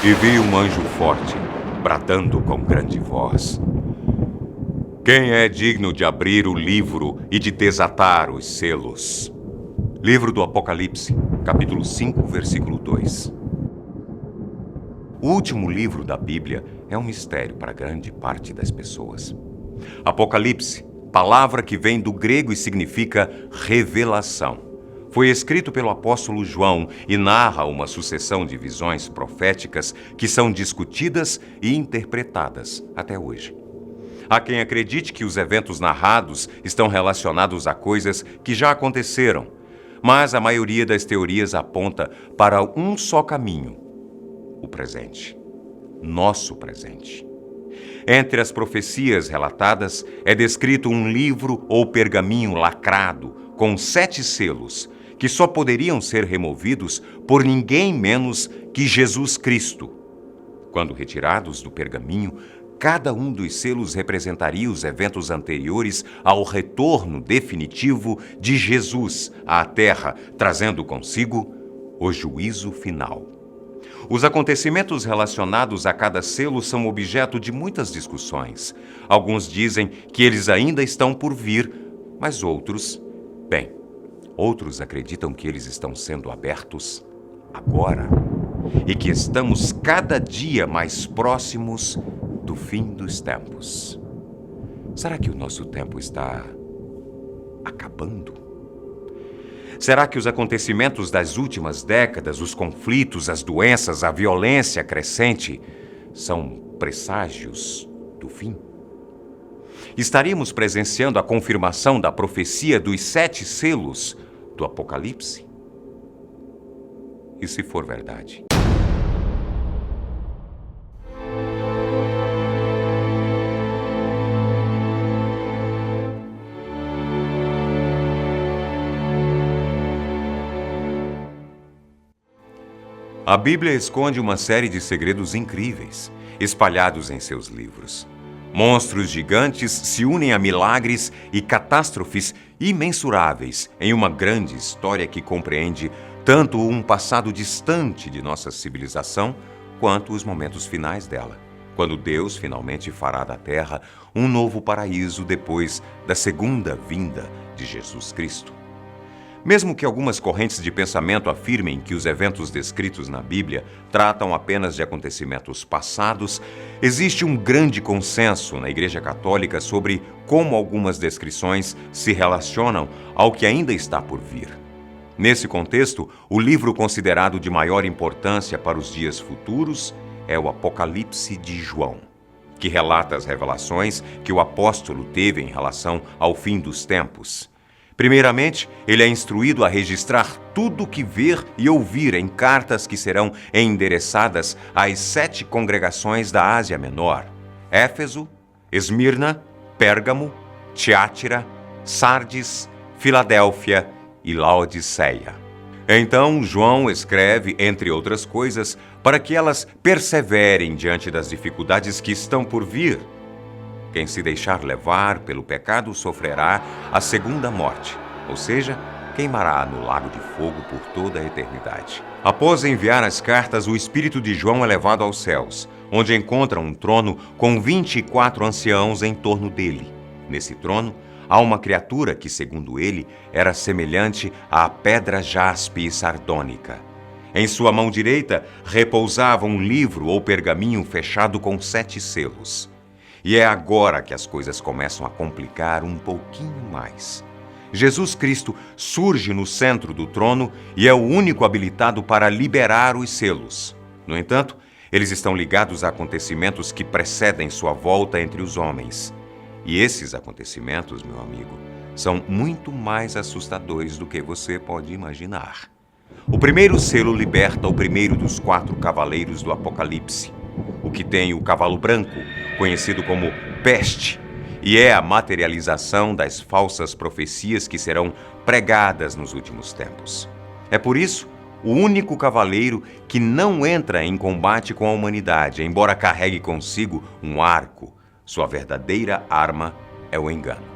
E vi um anjo forte, bradando com grande voz: Quem é digno de abrir o livro e de desatar os selos? Livro do Apocalipse, capítulo 5, versículo 2. O último livro da Bíblia é um mistério para grande parte das pessoas. Apocalipse, palavra que vem do grego e significa revelação. Foi escrito pelo apóstolo João e narra uma sucessão de visões proféticas que são discutidas e interpretadas até hoje. Há quem acredite que os eventos narrados estão relacionados a coisas que já aconteceram, mas a maioria das teorias aponta para um só caminho: o presente. Nosso presente. Entre as profecias relatadas é descrito um livro ou pergaminho lacrado com 7 selos, que só poderiam ser removidos por ninguém menos que Jesus Cristo. Quando retirados do pergaminho, cada um dos selos representaria os eventos anteriores ao retorno definitivo de Jesus à Terra, trazendo consigo o juízo final. Os acontecimentos relacionados a cada selo são objeto de muitas discussões. Alguns dizem que eles ainda estão por vir, mas outros acreditam que eles estão sendo abertos agora e que estamos cada dia mais próximos do fim dos tempos. Será que o nosso tempo está acabando? Será que os acontecimentos das últimas décadas, os conflitos, as doenças, a violência crescente, são presságios do fim? Estaríamos presenciando a confirmação da profecia dos 7 selos do Apocalipse? E se for verdade? A Bíblia esconde uma série de segredos incríveis, espalhados em seus livros. Monstros gigantes se unem a milagres e catástrofes imensuráveis em uma grande história que compreende tanto um passado distante de nossa civilização quanto os momentos finais dela, quando Deus finalmente fará da Terra um novo paraíso depois da segunda vinda de Jesus Cristo. Mesmo que algumas correntes de pensamento afirmem que os eventos descritos na Bíblia tratam apenas de acontecimentos passados, existe um grande consenso na Igreja Católica sobre como algumas descrições se relacionam ao que ainda está por vir. Nesse contexto, o livro considerado de maior importância para os dias futuros é o Apocalipse de João, que relata as revelações que o apóstolo teve em relação ao fim dos tempos. Primeiramente, ele é instruído a registrar tudo o que ver e ouvir em cartas que serão endereçadas às 7 congregações da Ásia Menor: Éfeso, Esmirna, Pérgamo, Tiátira, Sardes, Filadélfia e Laodiceia. Então, João escreve, entre outras coisas, para que elas perseverem diante das dificuldades que estão por vir. Quem se deixar levar pelo pecado sofrerá a segunda morte, ou seja, queimará no lago de fogo por toda a eternidade. Após enviar as cartas, o espírito de João é levado aos céus, onde encontra um trono com 24 anciãos em torno dele. Nesse trono, há uma criatura que, segundo ele, era semelhante à pedra jaspe e sardônica. Em sua mão direita repousava um livro ou pergaminho fechado com 7 selos. E é agora que as coisas começam a complicar um pouquinho mais. Jesus Cristo surge no centro do trono e é o único habilitado para liberar os selos. No entanto, eles estão ligados a acontecimentos que precedem sua volta entre os homens. E esses acontecimentos, meu amigo, são muito mais assustadores do que você pode imaginar. O primeiro selo liberta o primeiro dos 4 cavaleiros do Apocalipse, o que tem o cavalo branco, conhecido como Peste, e é a materialização das falsas profecias que serão pregadas nos últimos tempos. É por isso o único cavaleiro que não entra em combate com a humanidade, embora carregue consigo um arco. Sua verdadeira arma é o engano.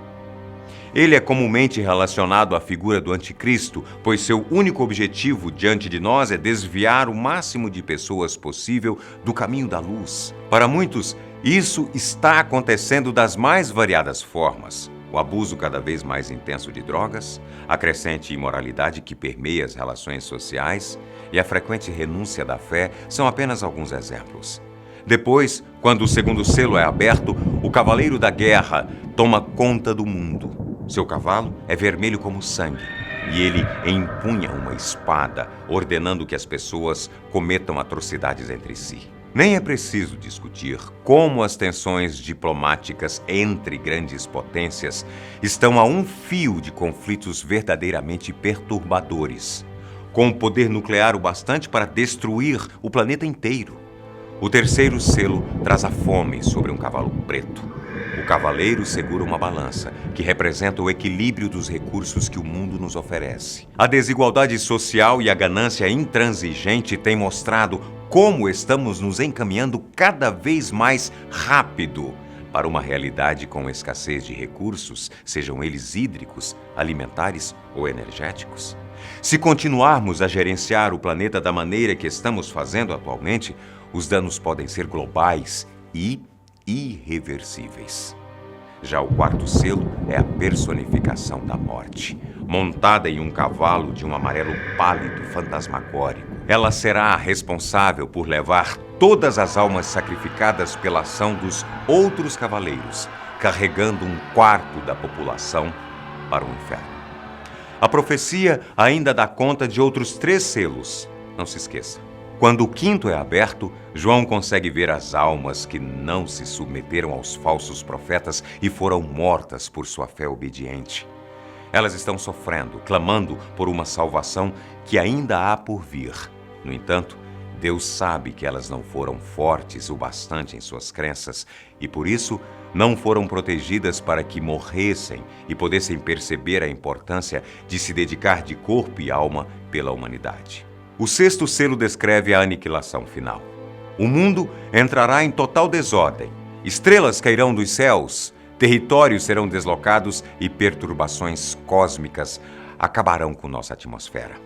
Ele é comumente relacionado à figura do anticristo, pois seu único objetivo diante de nós é desviar o máximo de pessoas possível do caminho da luz. Para muitos, isso está acontecendo das mais variadas formas. O abuso cada vez mais intenso de drogas, a crescente imoralidade que permeia as relações sociais e a frequente renúncia da fé são apenas alguns exemplos. Depois, quando o segundo selo é aberto, o cavaleiro da guerra toma conta do mundo. Seu cavalo é vermelho como sangue e ele empunha uma espada, ordenando que as pessoas cometam atrocidades entre si. Nem é preciso discutir como as tensões diplomáticas entre grandes potências estão a um fio de conflitos verdadeiramente perturbadores, com o poder nuclear o bastante para destruir o planeta inteiro. O terceiro selo traz a fome sobre um cavalo preto. O cavaleiro segura uma balança, que representa o equilíbrio dos recursos que o mundo nos oferece. A desigualdade social e a ganância intransigente têm mostrado como estamos nos encaminhando cada vez mais rápido para uma realidade com escassez de recursos, sejam eles hídricos, alimentares ou energéticos. Se continuarmos a gerenciar o planeta da maneira que estamos fazendo atualmente, os danos podem ser globais e irreversíveis. Já o quarto selo é a personificação da morte, montada em um cavalo de um amarelo pálido fantasmagórico. Ela será responsável por levar todas as almas sacrificadas pela ação dos outros cavaleiros, carregando um quarto da população para o inferno. A profecia ainda dá conta de outros 3 selos. Não se esqueça. Quando o quinto é aberto, João consegue ver as almas que não se submeteram aos falsos profetas e foram mortas por sua fé obediente. Elas estão sofrendo, clamando por uma salvação que ainda há por vir. No entanto, Deus sabe que elas não foram fortes o bastante em suas crenças e, por isso, não foram protegidas para que morressem e pudessem perceber a importância de se dedicar de corpo e alma pela humanidade. O sexto selo descreve a aniquilação final. O mundo entrará em total desordem. Estrelas cairão dos céus, territórios serão deslocados e perturbações cósmicas acabarão com nossa atmosfera.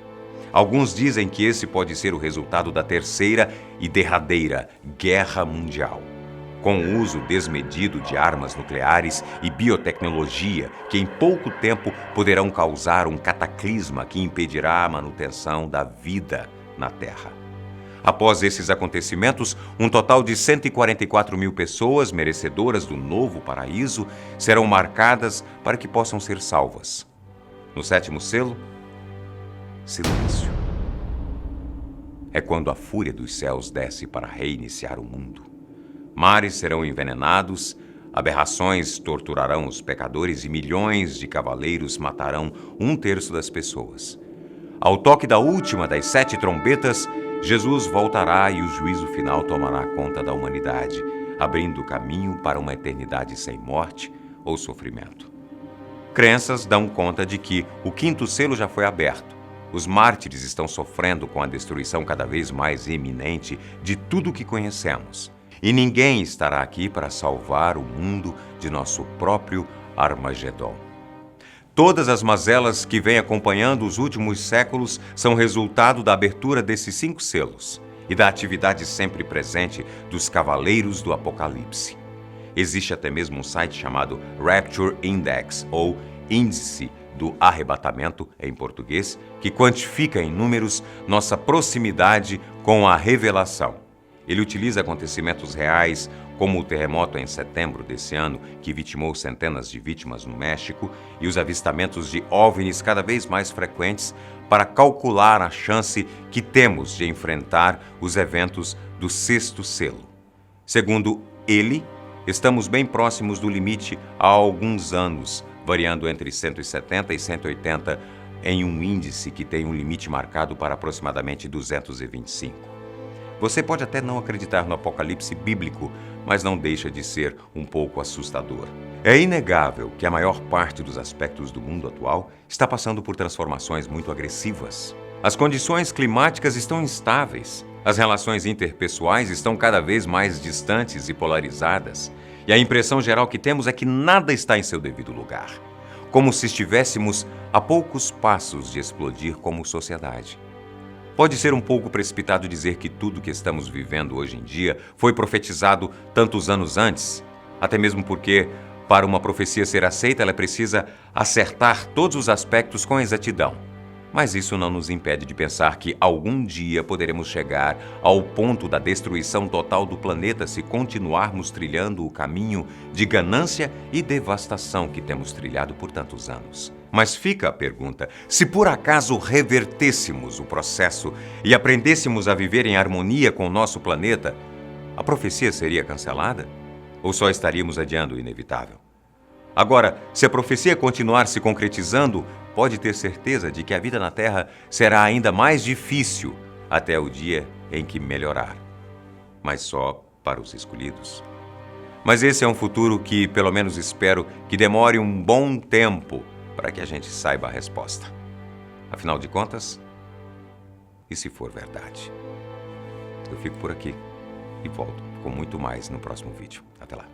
Alguns dizem que esse pode ser o resultado da terceira e derradeira Guerra Mundial, com o uso desmedido de armas nucleares e biotecnologia que em pouco tempo poderão causar um cataclisma que impedirá a manutenção da vida na Terra. Após esses acontecimentos, um total de 144 mil pessoas merecedoras do novo paraíso serão marcadas para que possam ser salvas. No sétimo selo, silêncio. É quando a fúria dos céus desce para reiniciar o mundo. Mares serão envenenados, aberrações torturarão os pecadores e milhões de cavaleiros matarão 1/3 das pessoas. Ao toque da última das 7 trombetas, Jesus voltará e o juízo final tomará conta da humanidade, abrindo caminho para uma eternidade sem morte ou sofrimento. Crenças dão conta de que o quinto selo já foi aberto. Os mártires estão sofrendo com a destruição cada vez mais iminente de tudo o que conhecemos. E ninguém estará aqui para salvar o mundo de nosso próprio Armagedon. Todas as mazelas que vêm acompanhando os últimos séculos são resultado da abertura desses 5 selos e da atividade sempre presente dos Cavaleiros do Apocalipse. Existe até mesmo um site chamado Rapture Index, ou Índice do Arrebatamento, em português, que quantifica em números nossa proximidade com a revelação. Ele utiliza acontecimentos reais, como o terremoto em setembro desse ano, que vitimou centenas de vítimas no México, e os avistamentos de OVNIs cada vez mais frequentes, para calcular a chance que temos de enfrentar os eventos do sexto selo. Segundo ele, estamos bem próximos do limite há alguns anos, variando entre 170 e 180 em um índice que tem um limite marcado para aproximadamente 225. Você pode até não acreditar no apocalipse bíblico, mas não deixa de ser um pouco assustador. É inegável que a maior parte dos aspectos do mundo atual está passando por transformações muito agressivas. As condições climáticas estão instáveis, as relações interpessoais estão cada vez mais distantes e polarizadas, e a impressão geral que temos é que nada está em seu devido lugar. como se estivéssemos a poucos passos de explodir como sociedade. Pode ser um pouco precipitado dizer que tudo que estamos vivendo hoje em dia foi profetizado tantos anos antes, até mesmo porque, para uma profecia ser aceita, ela precisa acertar todos os aspectos com exatidão. Mas isso não nos impede de pensar que algum dia poderemos chegar ao ponto da destruição total do planeta se continuarmos trilhando o caminho de ganância e devastação que temos trilhado por tantos anos. Mas fica a pergunta: se por acaso revertêssemos o processo e aprendêssemos a viver em harmonia com o nosso planeta, a profecia seria cancelada? Ou só estaríamos adiando o inevitável? Agora, se a profecia continuar se concretizando, pode ter certeza de que a vida na Terra será ainda mais difícil até o dia em que melhorar. Mas só para os escolhidos. Mas esse é um futuro que, pelo menos espero, que demore um bom tempo para que a gente saiba a resposta. Afinal de contas, e se for verdade? Eu fico por aqui e volto com muito mais no próximo vídeo. Até lá.